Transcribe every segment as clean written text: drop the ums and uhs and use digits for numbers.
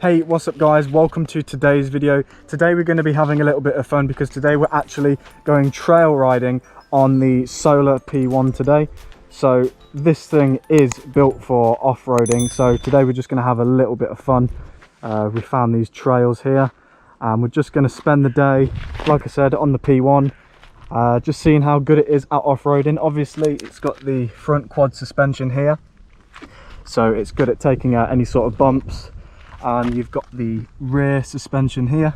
Hey, what's up guys? Welcome to today's video. Today we're going to be having a little bit of fun because today we're actually going trail riding on the Solar P1 today. So this thing is built for off-roading. So today we're just going to have a little bit of fun. We found these trails here and we're just going to spend the day, like I said, on the P1. Just seeing how good it is at off-roading. Obviously it's got the front quad suspension here, so it's good at taking out any sort of bumps, and you've got the rear suspension here,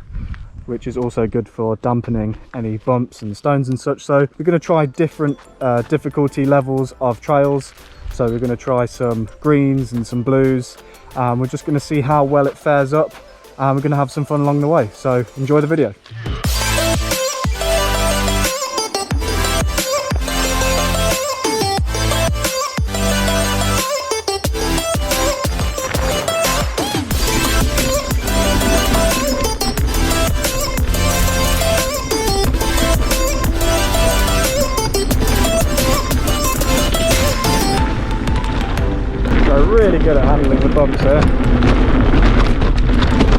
which is also good for dampening any bumps and stones and such. So we're going to try different difficulty levels of trails. So we're going to try some greens and some blues. We're just going to see how well it fares up, and we're going to have some fun along the way. So enjoy the video. Really good at handling the bumps here.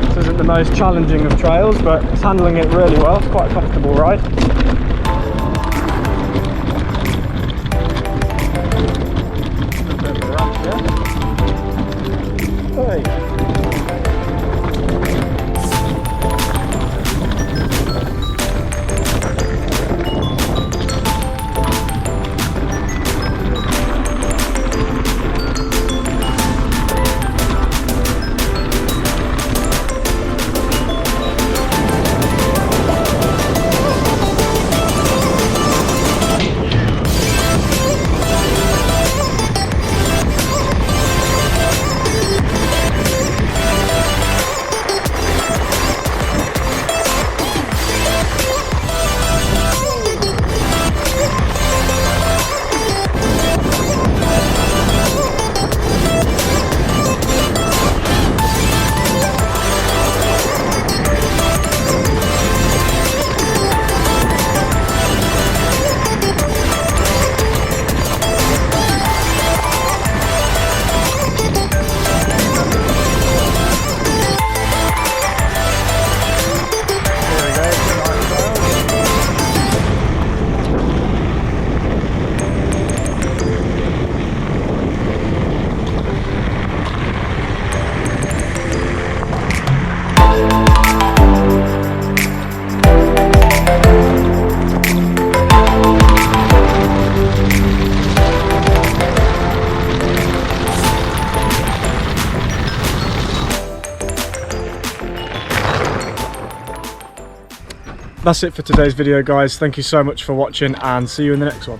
This isn't the most challenging of trails, but it's handling it really well. It's quite a comfortable ride. A bit of a ramp here. Hey. That's it for today's video guys. Thank you so much for watching and see you in the next one.